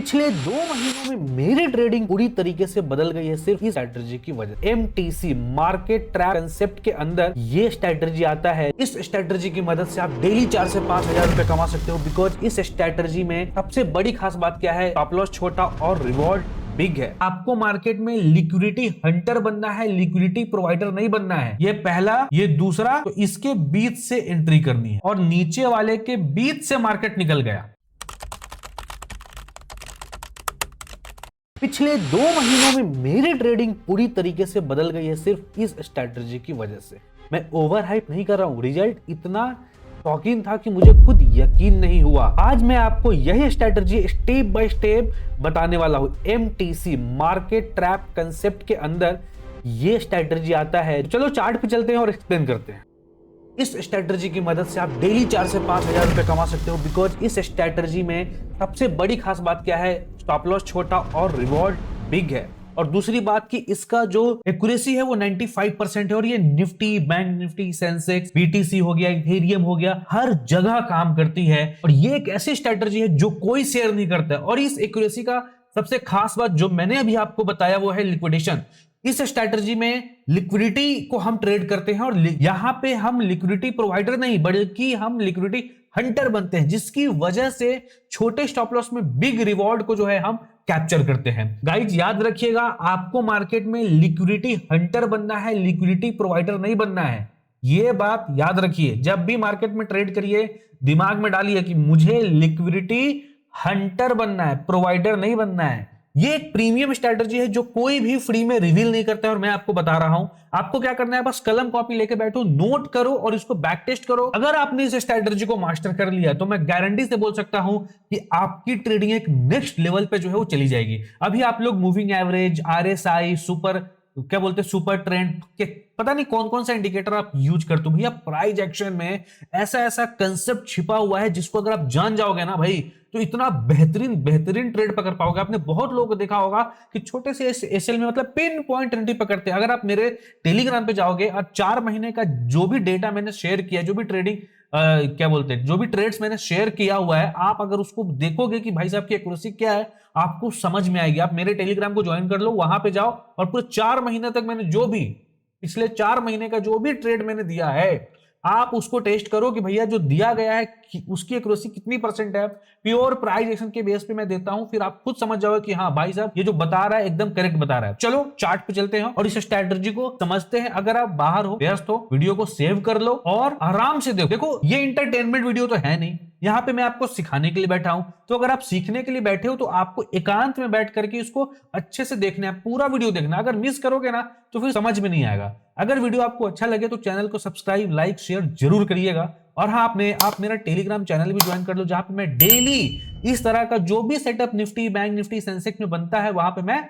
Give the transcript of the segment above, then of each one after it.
पिछले 2 महीनों में मेरी ट्रेडिंग पूरी तरीके से बदल गई है सिर्फ इस स्ट्रैटेजी की वजह से। MTC मार्केट ट्रैप कंसेप्ट के अंदर ये स्ट्रैटेजी आता है। इस स्ट्रैटेजी की मदद से आप डेली 4 से 5 हजार रुपए कमा सकते हो। बिकॉज इस स्ट्रैटेजी में सबसे बड़ी खास बात क्या है, स्टॉप लॉस छोटा और रिवॉर्ड बिग है। आपको मार्केट में लिक्विडिटी हंटर बनना है, लिक्विडिटी प्रोवाइडर नहीं बनना है। ये पहला, ये दूसरा, तो इसके बीच से एंट्री करनी है और नीचे वाले के बीच से मार्केट निकल गया। पिछले 2 महीनों में मेरी ट्रेडिंग पूरी तरीके से बदल गई है सिर्फ इस स्ट्रैटेजी की वजह से। मैं ओवर हाइप नहीं कर रहा हूं, रिजल्ट इतना शॉकिंग था कि मुझे खुद यकीन नहीं हुआ। आज मैं आपको यही स्ट्रैटेजी स्टेप बाय स्टेप बताने वाला हूं। MTC मार्केट ट्रैप कंसेप्ट के अंदर ये स्ट्रैटेजी आता है। चलो चार्ट पे चलते हैं और एक्सप्लेन करते हैं। इस स्ट्रैटेजी की मदद से आप डेली 4 से 5 हजार रुपए कमा सकते हो। बिकॉज इस स्ट्रैटेजी में सबसे बड़ी खास बात क्या है, स्टॉप लॉस छोटा और रिवॉर्ड बिग है। और दूसरी बात कि इसका जो एक्यूरेसी है वो 95% है। और ये Nifty, bank Nifty, Sensex, BTC हो गया, इथेरियम हो गया, हर जगह काम करती है। और ये एक ऐसी स्ट्रैटेजी है जो कोई शेयर नहीं करता। और इस एक्यूरेसी का सबसे खास बात जो मैंने अभी आपको बताया वो है लिक्विडेशन। इस स्ट्रैटेजी में लिक्विडिटी को हम ट्रेड करते हैं और यहां पे हम लिक्विडिटी प्रोवाइडर नहीं बल्कि हम लिक्विडिटी हंटर बनते हैं, जिसकी वजह से छोटे स्टॉप लॉस में बिग रिवॉर्ड को जो है हम कैप्चर करते हैं। गाइज याद रखिएगा, आपको मार्केट में लिक्विडिटी हंटर बनना है, लिक्विडिटी प्रोवाइडर नहीं बनना है। यह बात याद रखिए। जब भी मार्केट में ट्रेड करिए दिमाग में डालिए कि मुझे लिक्विडिटी हंटर बनना है, प्रोवाइडर नहीं बनना है। ये एक प्रीमियम स्ट्रैटेजी है जो कोई भी फ्री में रिवील नहीं करता है और मैं आपको बता रहा हूं। आपको क्या करना है, बस कलम कॉपी लेके बैठो, नोट करो और इसको बैक टेस्ट करो। अगर आपने इस स्ट्रैटेजी को मास्टर कर लिया तो मैं गारंटी से बोल सकता हूं कि आपकी ट्रेडिंग एक नेक्स्ट लेवल पे जो है वो चली जाएगी। अभी आप लोग मूविंग एवरेज, RSI, सुपर क्या बोलते हैं, सुपर ट्रेंड के पता नहीं कौन कौन सा इंडिकेटर आप यूज करते हो। भैया प्राइस एक्शन में ऐसा ऐसा कंसेप्ट छिपा हुआ है जिसको अगर आप जान जाओगे ना भाई, तो इतना बेहतरीन ट्रेड पकड़ पाओगे। आपने बहुत लोगों को देखा होगा कि छोटे से एसएल में मतलब पिन पॉइंट एंट्री पकड़ते हैं। अगर आप मेरे टेलीग्राम पे जाओगे और 4 महीने का जो भी डेटा मैंने शेयर किया, जो भी ट्रेडिंग क्या बोलते हैं, जो भी ट्रेड्स मैंने शेयर किया हुआ है, आप अगर उसको देखोगे कि भाई साहब की एक्यूरेसी क्या है, आपको समझ में आएगी। आप मेरे टेलीग्राम को ज्वाइन कर लो, वहां पे जाओ और पूरे 4 महीने तक मैंने जो भी पिछले 4 महीने का जो भी ट्रेड मैंने दिया है, आप उसको टेस्ट करो कि भैया जो दिया गया है कि उसकी एक्यूरेसी कितनी % है। प्योर प्राइस एक्शन के बेस पे मैं देता हूं, फिर आप खुद समझ जाओगे कि हाँ भाई साहब ये जो बता रहा है एकदम करेक्ट बता रहा है। चलो चार्ट पे चलते हैं और इस स्ट्रैटेजी को समझते हैं। अगर आप बाहर हो, व्यस्त हो, वीडियो को सेव कर लो और आराम से देखो। देखो ये इंटरटेनमेंट वीडियो तो है नहीं, यहाँ पे मैं आपको सिखाने के लिए बैठा हूं। तो अगर आप सीखने के लिए बैठे हो तो आपको एकांत में बैठ करके इसको अच्छे से देखना है, पूरा वीडियो देखना। अगर मिस करोगे ना तो फिर समझ में नहीं आएगा। अगर वीडियो आपको अच्छा लगे तो चैनल को सब्सक्राइब, लाइक, शेयर जरूर करिएगा। और हाँ, आप मेरा टेलीग्राम चैनल भी ज्वाइन कर लो, जहां पे मैं डेली इस तरह का जो भी setup Nifty, bank Nifty, Sensex में बनता है, वहां पे मैं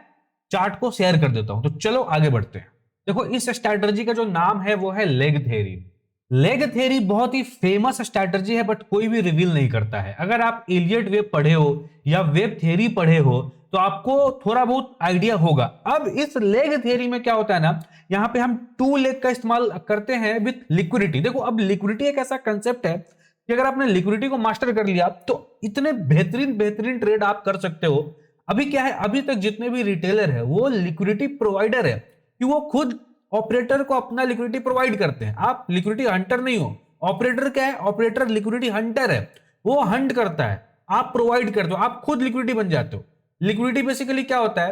चार्ट को शेयर कर देता हूं। तो चलो आगे बढ़ते हैं। देखो इस स्ट्रैटेजी का जो नाम है वो है लेग थ्योरी। लेग थ्योरी बहुत ही फेमस स्ट्रैटेजी है, बट कोई भी रिवील नहीं करता है। अगर आप एलियट वेब पढ़े हो या वेब थ्योरी पढ़े हो तो आपको थोड़ा बहुत आइडिया होगा। अब इस लेग थ्योरी में क्या होता है ना, यहां पे हम 2 लेग का इस्तेमाल करते हैं विद लिक्विडिटी। देखो अब लिक्विडिटी एक ऐसा कंसेप्ट है कि अगर आपने लिक्विडिटी को मास्टर कर लिया तो इतने बेहतरीन ट्रेड आप कर सकते हो। अभी क्या है, अभी तक जितने भी रिटेलर है वो लिक्विडिटी प्रोवाइडर है कि वो खुद ऑपरेटर को अपना लिक्विडिटी प्रोवाइड करते हैं। आप लिक्विडिटी हंटर नहीं हो। ऑपरेटर क्या है, ऑपरेटर लिक्विडिटी हंटर है, वो हंट करता है, आप प्रोवाइड करते हो, आप खुद लिक्विडिटी बन जाते हो। लिक्विडिटी बेसिकली क्या होता है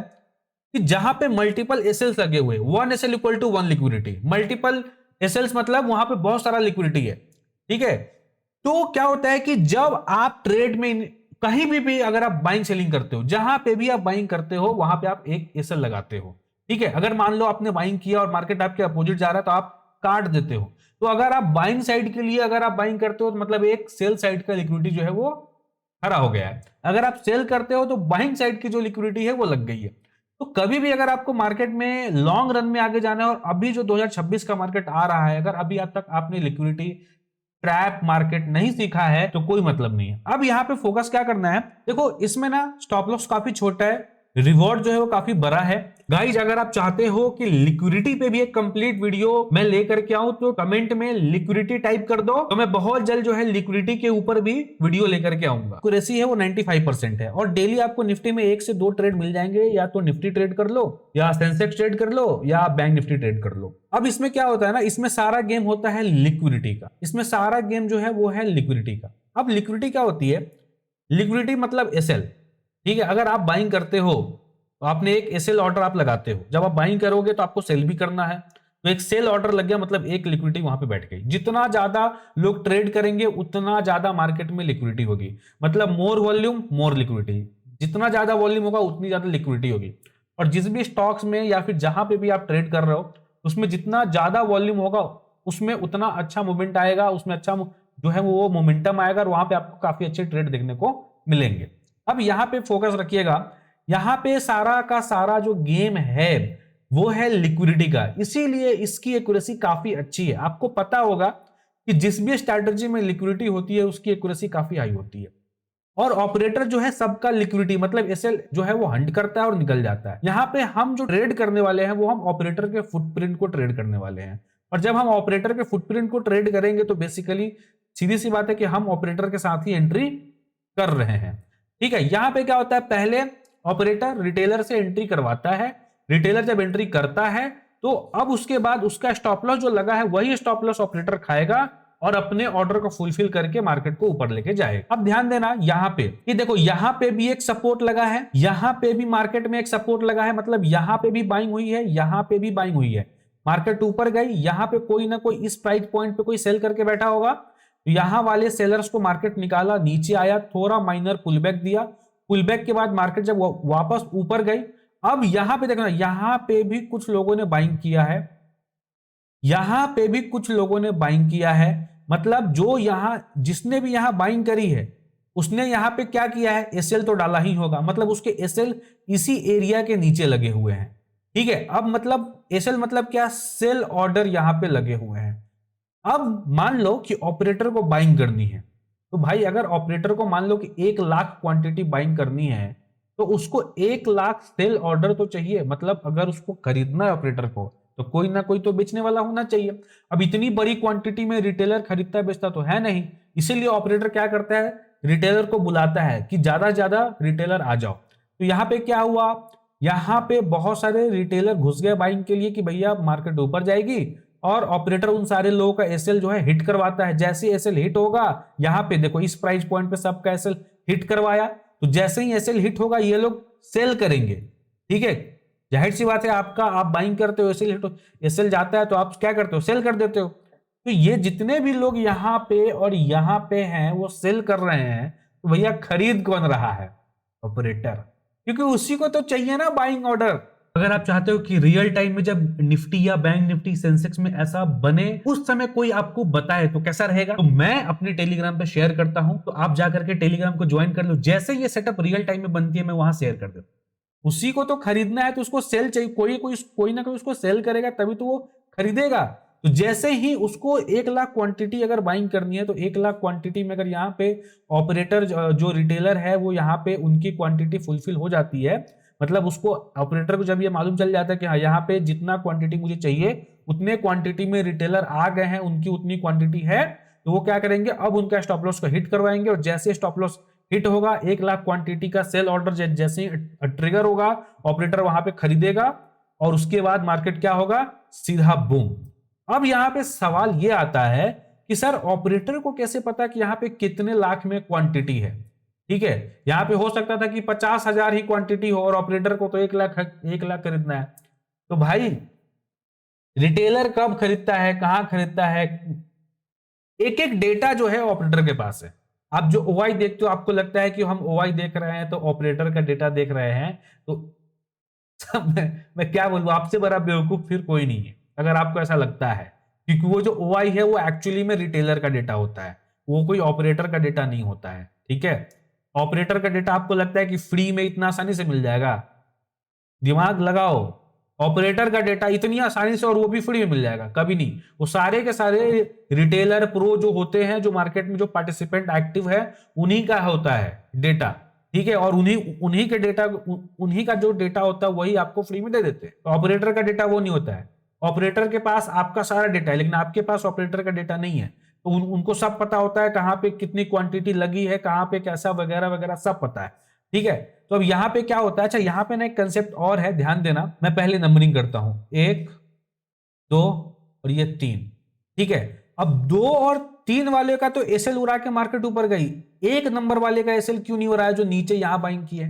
कि जहां पे मल्टीपल एसएल्स लगे हुए, 1 SL equal to 1 liquidity. Multiple SLs मतलब वहां पे बहुत सारा लिक्विडिटी है, ठीक है। तो क्या होता है कि जब आप ट्रेड में कहीं भी अगर आप बाइंग सेलिंग करते हो, जहां पे भी आप बाइंग करते हो वहां पे आप एक एसएल लगाते हो, ठीक है। अगर मान लो आपने बाइंग किया और मार्केट आपके अपोजिट जा रहा है तो आप काट देते हो। तो अगर आप बाइंग साइड के लिए अगर आप बाइंग करते हो तो मतलब एक सेल साइड का लिक्विडिटी जो है वो खड़ा हो गया है। अगर आप सेल करते हो तो बाइंग साइड की जो लिक्विडिटी है वो लग गई है। तो कभी भी अगर आपको मार्केट में लॉन्ग रन में आगे जाना है, और अभी जो 2026 का मार्केट आ रहा है, अगर अभी अब तक आपने लिक्विडिटी ट्रैप मार्केट नहीं सीखा है तो कोई मतलब नहीं है। अब यहां पे फोकस क्या करना है, देखो इसमें ना स्टॉप लॉस काफी छोटा है, रिवॉर्ड जो है वो काफी बड़ा है। गाइज अगर आप चाहते हो कि लिक्विडिटी पे भी एक कंप्लीट वीडियो मैं लेकर के आऊं तो कमेंट में लिक्विडिटी टाइप कर दो, तो मैं बहुत जल्द जो है लिक्विडिटी के ऊपर भी वीडियो लेकर के आऊंगा। एक्यूरेसी है वो 95% है और डेली आपको निफ्टी में 1 से 2 ट्रेड मिल जाएंगे, या तो निफ्टी ट्रेड कर लो या सेंसेक्स ट्रेड कर लो या बैंक निफ्टी ट्रेड कर लो। अब इसमें क्या होता है ना, इसमें सारा गेम होता है लिक्विडिटी का, इसमें सारा गेम जो है वो है लिक्विडिटी का। अब लिक्विडिटी क्या होती है? लिक्विडिटी मतलब एसएल, ठीक है। अगर आप बाइंग करते हो तो आपने एक एसएल ऑर्डर आप लगाते हो, जब आप बाइंग करोगे तो आपको सेल भी करना है, तो एक सेल ऑर्डर लग गया मतलब एक लिक्विडिटी वहां पे बैठ गई। जितना ज्यादा लोग ट्रेड करेंगे उतना ज्यादा मार्केट में लिक्विडिटी होगी, मतलब मोर वॉल्यूम मोर लिक्विडिटी, जितना ज्यादा वॉल्यूम होगा उतनी ज्यादा लिक्विडिटी होगी। और जिस भी स्टॉक्स में या फिर जहां पे भी आप ट्रेड कर रहे हो उसमें जितना ज्यादा वॉल्यूम होगा उसमें उतना अच्छा मूवमेंट आएगा, उसमें अच्छा जो है वो मोमेंटम आएगा और वहां पे आपको काफी अच्छे ट्रेड देखने को मिलेंगे। अब यहाँ पे फोकस रखिएगा, यहाँ पे सारा का सारा जो गेम है वो है लिक्विडिटी का, इसीलिए इसकी एक्यूरेसी काफी अच्छी है। आपको पता होगा कि जिस भी स्ट्रैटेजी में लिक्विडिटी होती है उसकी एक्यूरेसी काफी हाई होती है। और ऑपरेटर जो है सबका लिक्विडिटी मतलब एसएल जो है वो हंट करता है और निकल जाता है। यहाँ पे हम जो ट्रेड करने वाले हैं वो हम ऑपरेटर के फुटप्रिंट को ट्रेड करने वाले हैं, और जब हम ऑपरेटर के फुटप्रिंट को ट्रेड करेंगे तो बेसिकली सीधी सी बात है कि हम ऑपरेटर के साथ ही एंट्री कर रहे हैं, ठीक है। यहां पे क्या होता है, पहले ऑपरेटर रिटेलर से एंट्री करवाता है, रिटेलर जब एंट्री करता है तो अब उसके बाद उसका स्टॉप लॉस जो लगा है वही स्टॉप लॉस ऑपरेटर खाएगा और अपने ऑर्डर को फुलफिल करके मार्केट को ऊपर लेके जाएगा। अब ध्यान देना यहां पे कि देखो यहां पे भी एक सपोर्ट लगा है, यहां पे भी मार्केट में एक सपोर्ट लगा है, मतलब यहां पे भी बाइंग हुई है, यहां पे भी बाइंग हुई है। मार्केट ऊपर गई, यहां पे कोई ना कोई इस प्राइस पॉइंट पे कोई सेल करके बैठा होगा, यहां वाले सेलर्स को मार्केट निकाला, नीचे आया, थोड़ा माइनर पुलबैक दिया, पुलबैक के बाद मार्केट जब वापस ऊपर गई, अब यहां पे देखना यहां पे भी कुछ लोगों ने बाइंग किया है, यहां पे भी कुछ लोगों ने बाइंग किया है, मतलब जो यहां जिसने भी यहां बाइंग करी है उसने यहां पे क्या किया है, एसएल तो डाला ही होगा, मतलब उसके एसएल इसी एरिया के नीचे लगे हुए हैं, ठीक है। अब मतलब एसएल मतलब क्या, सेल ऑर्डर यहां पे लगे हुए हैं। अब मान लो कि ऑपरेटर को बाइंग करनी है, तो भाई अगर ऑपरेटर को मान लो कि 1 लाख क्वांटिटी बाइंग करनी है तो उसको 1 लाख सेल ऑर्डर तो चाहिए, मतलब अगर उसको खरीदना है ऑपरेटर को तो कोई ना कोई तो बेचने वाला होना चाहिए। अब इतनी बड़ी क्वांटिटी में रिटेलर खरीदता बेचता तो है नहीं, इसीलिए ऑपरेटर क्या करता है, रिटेलर को बुलाता है कि ज्यादा से ज्यादा रिटेलर आ जाओ। तो यहाँ पे क्या हुआ, यहाँ पे बहुत सारे रिटेलर घुस गए बाइंग के लिए कि भैया मार्केट ऊपर जाएगी, और ऑपरेटर उन सारे लोगों का एसएल जो है हिट करवाता है। जैसे एसएल हिट होगा, यहां पे देखो इस प्राइस पॉइंट पे सबका एसएल हिट करवाया, तो जैसे ही एसएल हिट होगा ये लोग सेल करेंगे, ठीक है। जाहिर सी बात है, आपका आप बाइंग करते हो, एसएल हिट एसएल जाता है तो आप क्या करते हो, सेल कर देते हो। तो ये जितने भी लोग यहाँ पे और यहाँ पे हैं वो सेल कर रहे हैं, तो भैया खरीद कौन रहा है, ऑपरेटर, क्योंकि उसी को तो चाहिए ना बाइंग ऑर्डर। अगर आप चाहते हो कि रियल टाइम में जब निफ्टी या बैंक निफ्टी सेंसेक्स में ऐसा बने उस समय कोई आपको बताए तो कैसा रहेगा, तो मैं अपने टेलीग्राम पे शेयर करता हूं, तो आप जाकर के टेलीग्राम को ज्वाइन कर लो। जैसे ये सेटअप रियल टाइम में बनती है मैं वहां शेयर कर देता हूं। उसी को तो खरीदना है तो उसको सेल चाहिए, कोई ना कोई उसको सेल करेगा तभी तो वो खरीदेगा। तो जैसे ही उसको 1 लाख क्वांटिटी अगर बाइंग करनी है तो 1 लाख क्वांटिटी में अगर यहाँ पे ऑपरेटर जो रिटेलर है वो यहाँ पे उनकी क्वांटिटी फुलफिल हो जाती है, मतलब उसको ऑपरेटर को जब ये मालूम चल जाता है कि हाँ यहाँ पे जितना क्वांटिटी मुझे चाहिए उतने क्वांटिटी में रिटेलर आ गए हैं, उनकी उतनी क्वांटिटी है, तो वो क्या करेंगे, अब उनका स्टॉप लॉस को हिट करवाएंगे, और जैसे स्टॉप लॉस हिट होगा 1 लाख क्वांटिटी का सेल ऑर्डर जैसे ही ट्रिगर होगा ऑपरेटर वहां पे खरीदेगा, और उसके बाद मार्केट क्या होगा, सीधा बूम। अब यहाँ पे सवाल ये आता है कि सर ऑपरेटर को कैसे पता कि यहाँ पे कितने लाख में क्वांटिटी है, ठीक है। यहां पे हो सकता था कि 50,000 ही क्वांटिटी हो और ऑपरेटर को तो 1 लाख खरीदना है। तो भाई रिटेलर कब खरीदता है, कहां खरीदता है, एक एक डेटा जो है ऑपरेटर के पास है। आप जो ओआई देखते हो आपको लगता है कि हम ओआई देख रहे हैं तो ऑपरेटर का डेटा देख रहे हैं, तो मैं क्या बोलूं, आपसे बड़ा बेवकूफ फिर कोई नहीं है अगर आपको ऐसा लगता है, क्योंकि वो जो ओआई है वो एक्चुअली में रिटेलर का डेटा होता है, वो कोई ऑपरेटर का डेटा नहीं होता है, ठीक है। ऑपरेटर का डेटा आपको लगता है कि फ्री में इतना आसानी से मिल जाएगा, दिमाग लगाओ, ऑपरेटर का डेटा इतनी आसानी से और वो भी फ्री में मिल जाएगा, कभी नहीं। वो सारे के सारे रिटेलर प्रो जो होते हैं, जो मार्केट में जो पार्टिसिपेंट एक्टिव है, उन्हीं का होता है डेटा, ठीक है, और उन्हीं के डेटा, उन्हीं का जो डेटा होता है वही आपको फ्री में दे देते हैं। तो ऑपरेटर का डेटा वो नहीं होता है। ऑपरेटर के पास आपका सारा डेटा है, लेकिन आपके पास ऑपरेटर का डेटा नहीं है। तो उनको सब पता होता है कहाँ पे कितनी क्वांटिटी लगी है, कहाँ पे कैसा, वगैरह वगैरह सब पता है। ठीक है, तो अब यहाँ पे क्या होता है, अच्छा यहाँ पे ना एक कंसेप्ट और है, ध्यान देना। मैं पहले नंबरिंग करता हूं, 1 2 और ये 3। ठीक है, अब 2 और 3 वाले का तो एसएल उड़ा के मार्केट ऊपर गई, 1 नंबर वाले का एसएल क्यों नहीं हो रहा है जो नीचे यहां बाइंग की है?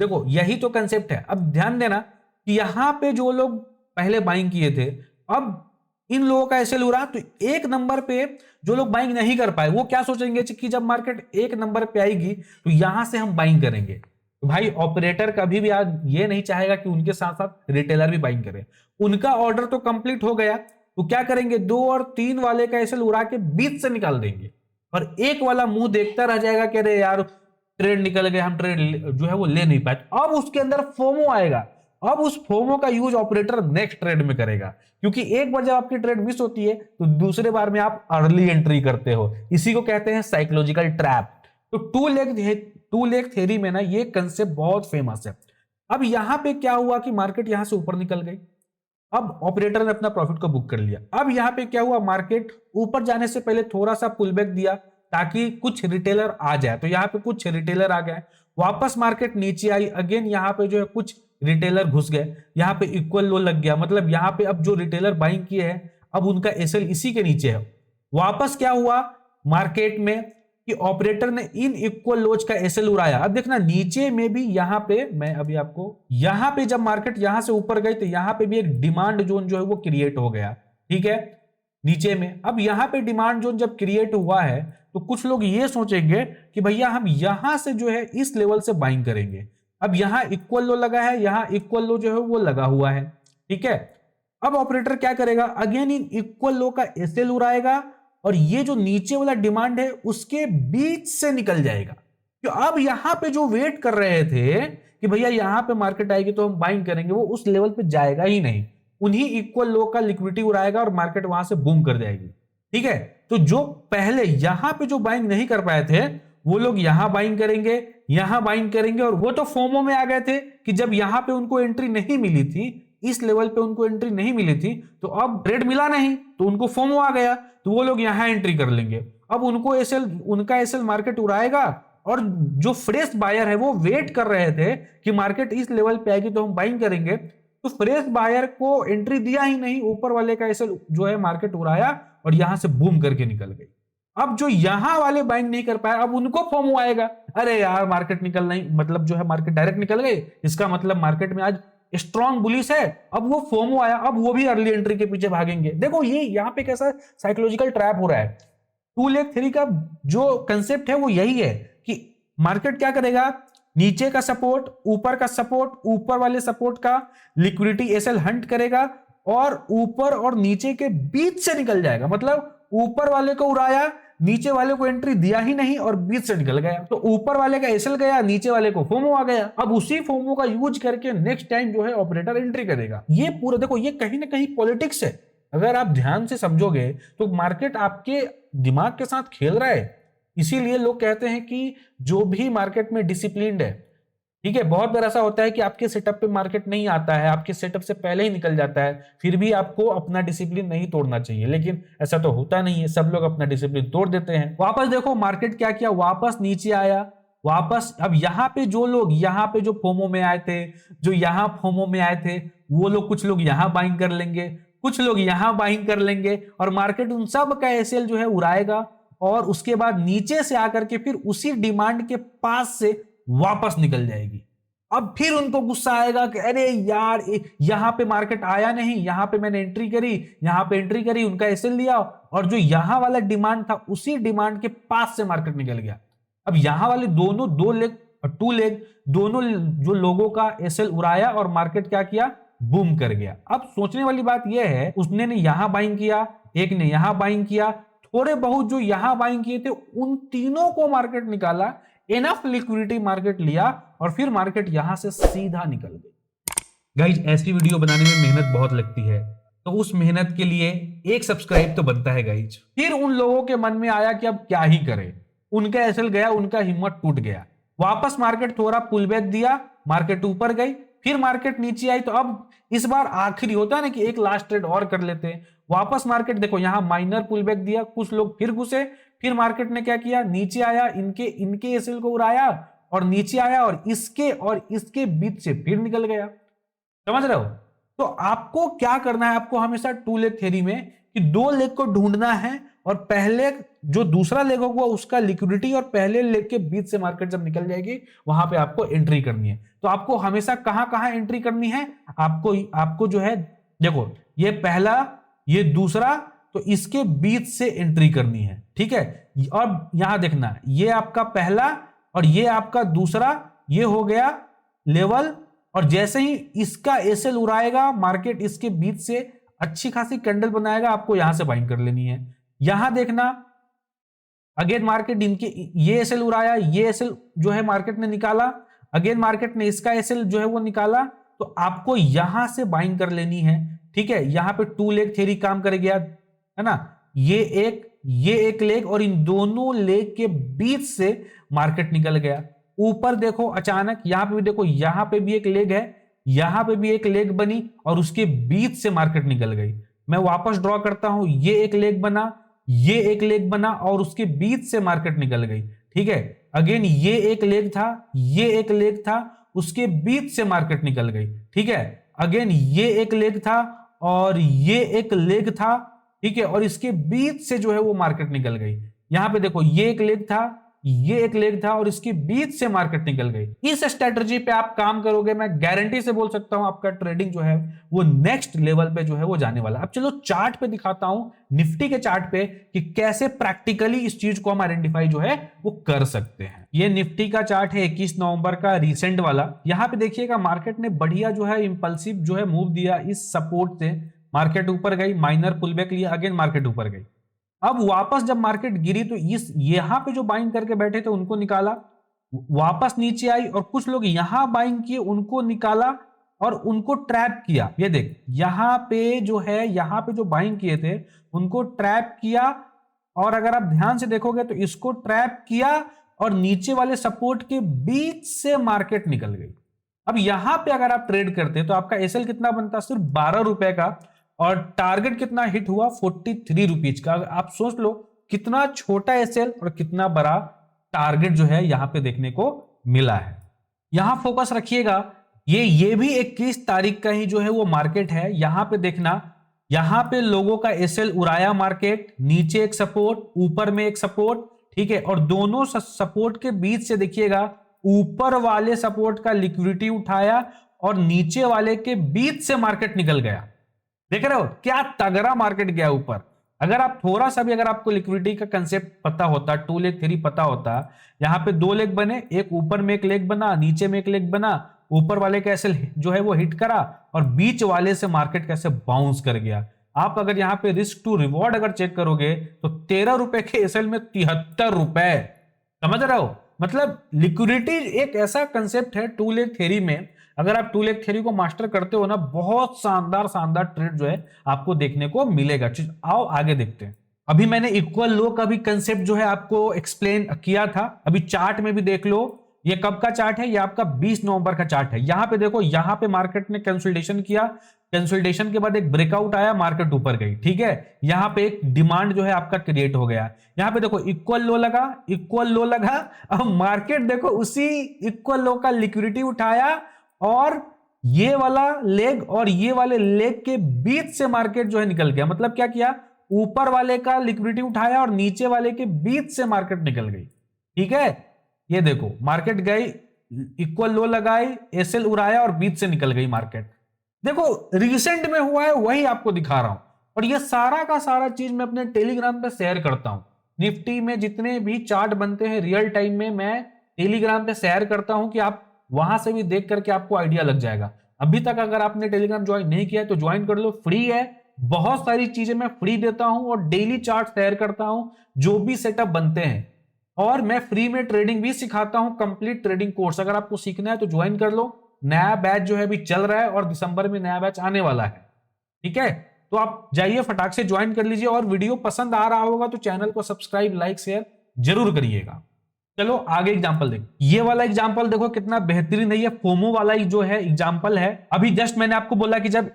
देखो यही तो कंसेप्ट है। अब ध्यान देना कि यहां पे जो लोग पहले बाइंग किए थे, अब इन लोगों का एसएल उड़ा, तो 1 नंबर पे जो लोग बाइंग नहीं कर पाए वो क्या सोचेंगे कि जब मार्केट 1 नंबर पे आएगी तो यहां से हम बाइंग करेंगे। तो भाई ऑपरेटर कभी भी आज ये नहीं चाहेगा कि उनके साथ साथ रिटेलर भी बाइंग करे। उनका ऑर्डर तो कंप्लीट हो गया, तो क्या करेंगे, 2 और 3 वाले का एसएल उड़ा के बीच से निकाल देंगे, और एक वाला मुंह देखता रह जाएगा कि अरे यार ट्रेड निकल गए, हम ट्रेड जो है वो ले नहीं पाए। अब उसके अंदर फोमो आएगा। अब उस फोमो का यूज ऑपरेटर नेक्स्ट ट्रेड में करेगा, क्योंकि एक बार जब आपकी ट्रेड मिस होती है तो दूसरे बार में आप अर्ली एंट्री करते हो। इसी को कहते हैं साइकोलॉजिकल ट्रैप। तो टू लेग थ्योरी में ना ये कंसेप्ट बहुत फेमस है। अब यहां पे क्या हुआ कि मार्केट यहां से ऊपर निकल गई, अब ऑपरेटर ने अपना प्रॉफिट को बुक कर लिया। अब यहां पे क्या हुआ, मार्केट ऊपर जाने से पहले थोड़ा सा पुल बैक दिया ताकि कुछ रिटेलर आ जाए, तो यहां पे कुछ रिटेलर आ गए। वापस मार्केट नीचे आई, अगेन यहां पे जो है कुछ रिटेलर घुस गए, यहां पे इक्वल लो लग गया, मतलब यहां पे अब जो रिटेलर बाइंग किए हैं अब उनका एसएल इसी के नीचे है। वापस क्या हुआ मार्केट में कि ऑपरेटर ने इन इक्वल लोज का एसएल उड़ाया। अब देखना नीचे में भी यहां पे, मैं अभी आपको यहां पे जब मार्केट यहां से ऊपर गई तो यहां पे भी एक डिमांड जोन जो है वो क्रिएट हो गया। ठीक है, नीचे में अब यहां पे डिमांड जोन जब क्रिएट हुआ है तो कुछ लोग ये सोचेंगे कि भैया हम यहां से जो है इस लेवल से बाइंग करेंगे। अब यहां इक्वल लो लगा है, यहां इक्वल लो जो है वो लगा हुआ है। ठीक है, अब ऑपरेटर क्या करेगा, अगेन इन इक्वल लो का एसएल उड़ाएगा और ये जो नीचे वाला डिमांड है उसके बीच से निकल जाएगा। तो अब यहां पे जो वेट कर रहे थे कि भैया यहां पे मार्केट आएगी तो हम बाइंग करेंगे, वो उस लेवल पे जाएगा ही नहीं, उन्हीं इक्वल लो का लिक्विडिटी उड़ाएगा और मार्केट वहां से बूम कर जाएगी। ठीक है, तो जो पहले यहां पे जो बाइंग नहीं कर पाए थे वो लोग यहां बाइंग करेंगे, यहां बाइंग करेंगे, और वो तो फोमो में आ गए थे कि जब यहां पे उनको एंट्री नहीं मिली थी, इस लेवल पे उनको एंट्री नहीं मिली थी, तो अब ट्रेड मिला नहीं तो उनको फोमो आ गया, तो वो लोग यहां एंट्री कर लेंगे। अब उनको एसएल, उनका एसएल मार्केट उड़ाएगा, और जो फ्रेश बायर है वो वेट कर रहे थे कि मार्केट इस लेवल पे आएगी तो हम बाइंग करेंगे, तो फ्रेश बायर को एंट्री दिया ही नहीं, ऊपर वाले का एसएल जो है मार्केट उड़ाया और यहां से बूम करके निकल गई। अब जो यहां वाले बाइंग नहीं कर पाए अब उनको फोमो आएगा, अरे यार मार्केट निकल नहीं, मतलब जो है मार्केट डायरेक्ट निकल गई, इसका मतलब मार्केट में आज स्ट्रॉन्ग बुलिश है। अब वो फोमो आया, अब वो भी अर्ली एंट्री के पीछे भागेंगे। देखो ये यहां पे कैसा साइकोलॉजिकल ट्रैप हो रहा है। टू लेग थ्योरी का जो कंसेप्ट है वो यही है कि मार्केट क्या करेगा, नीचे का सपोर्ट, ऊपर का सपोर्ट, ऊपर वाले सपोर्ट का लिक्विडिटी एसएल हंट करेगा और ऊपर और नीचे के बीच से निकल जाएगा। मतलब ऊपर वाले को उड़ाया, नीचे वाले को एंट्री दिया ही नहीं और बीच से निकल गया, तो ऊपर वाले का एसएल गया, नीचे वाले को फोमो आ गया। अब उसी फोमो का यूज करके नेक्स्ट टाइम जो है ऑपरेटर एंट्री करेगा। ये पूरा देखो, ये कहीं ना कहीं पॉलिटिक्स है। अगर आप ध्यान से समझोगे तो मार्केट आपके दिमाग के साथ खेल रहा है। इसीलिए लोग कहते हैं कि जो भी मार्केट में डिसिप्लिन्ड है, ठीक है, बहुत बार ऐसा होता है कि आपके सेटअप पे मार्केट नहीं आता है, आपके सेटअप से पहले ही निकल जाता है, फिर भी आपको अपना डिसिप्लिन नहीं तोड़ना चाहिए, लेकिन ऐसा तो होता नहीं है, सब लोग अपना डिसिप्लिन तोड़ देते हैं। वापस देखो मार्केट क्या किया, वापस नीचे आया, वापस अब यहाँ पे जो लोग यहाँ पे जो फोमो में आए थे, जो यहाँ फोमो में आए थे, वो लोग, कुछ लोग यहाँ बाइंग कर लेंगे, कुछ लोग यहाँ बाइंग कर लेंगे, और मार्केट उन सब का एसएल जो है उड़ाएगा, और उसके बाद नीचे से आकर के फिर उसी डिमांड के पास से वापस निकल जाएगी। अब फिर उनको गुस्सा आएगा कि अरे यार यहां पे मार्केट आया नहीं, यहां पे मैंने एंट्री करी, यहां पे एंट्री करी, उनका एसएल लिया, और जो यहां वाला डिमांड था उसी डिमांड के पास से मार्केट निकल गया। अब यहां वाले दोनों दो लेग और टू लेग दोनों जो लोगों का एसएल उड़ाया और मार्केट क्या किया, बूम कर गया। अब सोचने वाली बात यह है, उसने ने यहां बाइंग किया, एक ने यहां बाइंग किया, थोड़े बहुत जो यहां बाइंग किए थे उन तीनों को मार्केट निकाला, इनफ लिक्विडिटी मार्केट लिया, और फिर मार्केट यहां से सीधा निकल गई। गाइज ऐसी वीडियो बनाने में मेहनत बहुत लगती है, तो उस मेहनत के लिए एक सब्सक्राइब तो बनता है गाइज। फिर उन लोगों के मन में आया कि अब क्या ही करें, उनका एसएल गया, उनका हिम्मत टूट गया, वापस मार्केट थोड़ा पुल बैक दिया, मार्केट ऊपर गई, फिर मार्केट नीचे आई। तो अब इस बार आखिरी होता है ना कि एक लास्ट ट्रेड और कर लेते हैं। वापस मार्केट देखो यहां माइनर पुल बैक दिया, कुछ लोग फिर घुसे, फिर मार्केट ने क्या किया, नीचे आया, इनके एसएल को उड़ाया और नीचे आया और इसके बीच से फिर निकल गया। समझ रहे हो? तो आपको क्या करना है, आपको हमेशा टू लेग थ्योरी में कि दो लेग को ढूंढना है और पहले जो दूसरा लेग होगा उसका लिक्विडिटी और पहले लेग के बीच से मार्केट जब निकल जाएगी वहां पे आपको एंट्री करनी है। तो आपको हमेशा कहां कहां एंट्री करनी है, आपको जो है देखो ये पहला ये दूसरा, तो इसके बीच से एंट्री करनी है। ठीक है, और यहां देखना ये आपका पहला और ये आपका दूसरा, ये हो गया लेवल, और जैसे ही इसका एसएल उड़ाएगा मार्केट इसके बीच से अच्छी खासी कैंडल बनाएगा, आपको यहां से बाइंग कर लेनी है। यहां देखना अगेन मार्केट इनके ये एसएल उड़ाया, ये एसएल जो है मार्केट ने निकाला, अगेन मार्केट ने इसका एसएल जो है वो निकाला, तो आपको यहां से बाइंग कर लेनी है। ठीक है, यहां पे टू लेग थ्योरी काम कर गया है ना, ये एक लेग और इन दोनों लेग के बीच से मार्केट निकल गया। ऊपर देखो अचानक यहां पे भी देखो, यहां पे भी एक लेग है, यहां पे भी एक लेग बनी और उसके बीच से मार्केट निकल गई। मैं वापस ड्रॉ करता हूं, ये एक लेग बना, ये एक लेग बना और उसके बीच से मार्केट निकल गई। ठीक है, अगेन ये एक लेग था, ये एक लेग था, उसके बीच से मार्केट निकल गई। ठीक है, अगेन ये एक लेग था और ये एक लेग था। ठीक है, और इसके बीच से जो है वो मार्केट निकल गई। यहां पे देखो ये एक लेग था, ये एक लेग था और इसके बीच से मार्केट निकल गई। इस स्ट्रेटजी पे आप काम करोगे, मैं गारंटी से बोल सकता हूं आपका ट्रेडिंग जो है वो नेक्स्ट लेवल पे जो है वो जाने वाला। अब चलो चार्ट पे दिखाता हूं, निफ्टी के चार्ट पे, कि कैसे प्रैक्टिकली इस चीज को हम आइडेंटिफाई जो है वो कर सकते हैं। ये निफ्टी का चार्ट है 21 नवंबर का, रिसेंट वाला। यहां पे देखिएगा मार्केट ने बढ़िया जो है इंपल्सिव जो है मूव दिया इस सपोर्ट से, मार्केट ऊपर गई, माइनर पुलबैक लिया, अगेन मार्केट ऊपर गई। अब वापस जब मार्केट गिरी तो इस यहां पे जो बाइंग करके बैठे थे उनको निकाला, वापस नीचे आई और कुछ लोग यहां बाइंग किए उनको निकाला और उनको ट्रैप किया। ये देख यहां पे जो है, यहां पे जो बाइंग किए थे उनको ट्रैप किया, और अगर आप ध्यान से देखोगे तो इसको ट्रैप किया और नीचे वाले सपोर्ट के बीच से मार्केट निकल गई। अब यहां पे अगर आप ट्रेड करते तो आपका एसएल कितना बनता, सिर्फ 12 रुपए का, और टारगेट कितना हिट हुआ 43 रुपीज का। आप सोच लो कितना छोटा एसएल और कितना बड़ा टारगेट जो है यहां पे देखने को मिला है। यहां फोकस रखिएगा, ये भी 21 तारीख का ही जो है वो मार्केट है। यहां पे देखना, यहां पे लोगों का एसएल उड़ाया मार्केट, नीचे एक सपोर्ट, ऊपर में एक सपोर्ट। ठीक है, और दोनों सपोर्ट के बीच से देखिएगा ऊपर वाले सपोर्ट का लिक्विडिटी उठाया और नीचे वाले के बीच से मार्केट निकल गया। देख रहे हो क्या तगड़ा मार्केट गया ऊपर। अगर आप थोड़ा सा भी, अगर आपको लिक्विडिटी का कंसेप्ट पता होता, टू लेग थ्योरी पता होता, यहां पे दो लेग बने, एक ऊपर में एक लेग बना, नीचे में एक लेग बना, ऊपर वाले कैसे जो है वो हिट करा और बीच वाले से मार्केट कैसे बाउंस कर गया। आप अगर यहां पे रिस्क टू रिवॉर्ड अगर चेक करोगे तो 13 रुपए के एसएल में 73 रुपए। समझ रहे हो? मतलब लिक्विडिटी एक ऐसा कंसेप्ट है टू लेग थ्योरी में, अगर आप टू लेग थ्योरी को मास्टर करते हो ना, बहुत शानदार शानदार ट्रेड जो है आपको देखने को मिलेगा। आओ आगे देखते हैं। अभी मैंने इक्वल लो का भी कंसेप्ट जो है आपको एक्सप्लेन किया था, अभी चार्ट में भी देख लो। ये कब का चार्ट है? ये आपका 20 नवंबर का चार्ट है। यहां पे देखो, यहां पे मार्केट ने कंसोलिडेशन किया, कंसोलिडेशन के बाद एक ब्रेकआउट आया, मार्केट ऊपर गई। ठीक है, यहां पे एक डिमांड जो है आपका क्रिएट हो गया। यहां पे देखो इक्वल लो लगा, इक्वल लो लगा, अब मार्केट देखो उसी इक्वल लो का लिक्विडिटी उठाया और ये वाला लेग और ये वाले लेग के बीच से मार्केट जो है निकल गया। मतलब क्या किया, ऊपर वाले का लिक्विडिटी उठाया और नीचे वाले के बीच से मार्केट निकल गई। ठीक है, ये देखो मार्केट गई, इक्वल लो लगाई, एसएल उड़ाया और बीच से निकल गई मार्केट। देखो रिसेंट में हुआ है वही आपको दिखा रहा हूं, और ये सारा का सारा चीज मैं अपने टेलीग्राम पे शेयर करता हूं। निफ्टी में जितने भी चार्ट बनते हैं रियल टाइम में मैं टेलीग्राम पे शेयर करता हूं कि आप वहां से भी देख करके आपको आइडिया लग जाएगा। अभी तक अगर आपने टेलीग्राम ज्वाइन नहीं किया है तो ज्वाइन कर लो, फ्री है। बहुत सारी चीजें मैं फ्री देता हूं और डेली चार्ट शेयर करता हूं, जो भी सेटअप बनते हैं, और मैं फ्री में ट्रेडिंग भी सिखाता हूं, कंप्लीट ट्रेडिंग कोर्स। अगर आपको सीखना है तो ज्वाइन कर लो। नया बैच जो है अभी चल रहा है और दिसंबर में नया बैच आने वाला है। ठीक है, तो आप जाइए फटाक से ज्वाइन कर लीजिए, और वीडियो पसंद आ रहा होगा तो चैनल को सब्सक्राइब, लाइक, शेयर जरूर करिएगा। चलो आगे एग्जांपल देखो, ये वाला एग्जांपल देखो कितना बेहतरीन है। ये फोमो वाला ही जो है एग्जांपल है। अभी जस्ट मैंने आपको बोला कि जब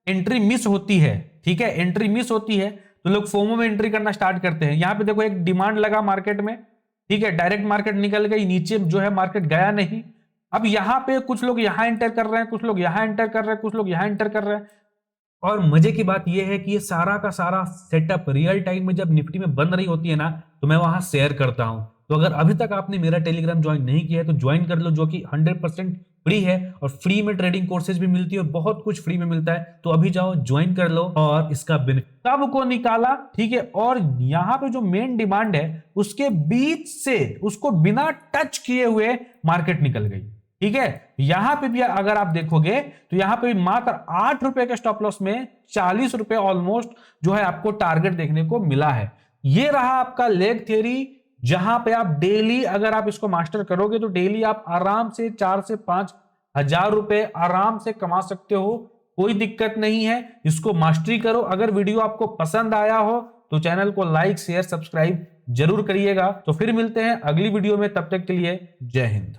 एंट्री मिस होती है, ठीक है, एंट्री मिस होती है तो लोग फोमो में एंट्री करना स्टार्ट करते हैं। यहां पे देखो एक डिमांड लगा मार्केट में, ठीक है, डायरेक्ट मार्केट निकल गई, नीचे जो है मार्केट गया नहीं। अब यहां पे कुछ लोग यहां एंटर कर रहे हैं, कुछ लोग यहां एंटर कर रहे हैं, कुछ लोग यहां एंटर कर रहे हैं। और मजे की बात यह है कि ये सारा का सारा सेटअप रियल टाइम में जब निफ्टी में बन रही होती है ना, तो मैं वहां शेयर करता हूं। तो अगर अभी तक आपने मेरा टेलीग्राम ज्वाइन नहीं किया है तो ज्वाइन कर लो, जो कि 100% फ्री है और फ्री में ट्रेडिंग कोर्सेज भी मिलती है और बहुत कुछ फ्री में मिलता है। तो अभी जाओ ज्वाइन कर लो और इसका बेनिफिट सबको निकाला, ठीक है। और यहाँ पे जो मेन डिमांड है उसके बीच से उसको बिना टच किए हुए मार्केट निकल गई, ठीक है। यहां पे भी अगर आप देखोगे तो यहां पे भी मात्र 8 रुपए के स्टॉप लॉस में 40 रुपए ऑलमोस्ट जो है आपको टारगेट देखने को मिला है। ये रहा आपका लेग थ्योरी, जहां पे आप डेली अगर आप इसको मास्टर करोगे तो डेली आप आराम से 4 से 5 हजार रुपए आराम से कमा सकते हो, कोई दिक्कत नहीं है। इसको मास्टरी करो। अगर वीडियो आपको पसंद आया हो तो चैनल को लाइक शेयर सब्सक्राइब जरूर करिएगा। तो फिर मिलते हैं अगली वीडियो में, तब तक के लिए जय हिंद।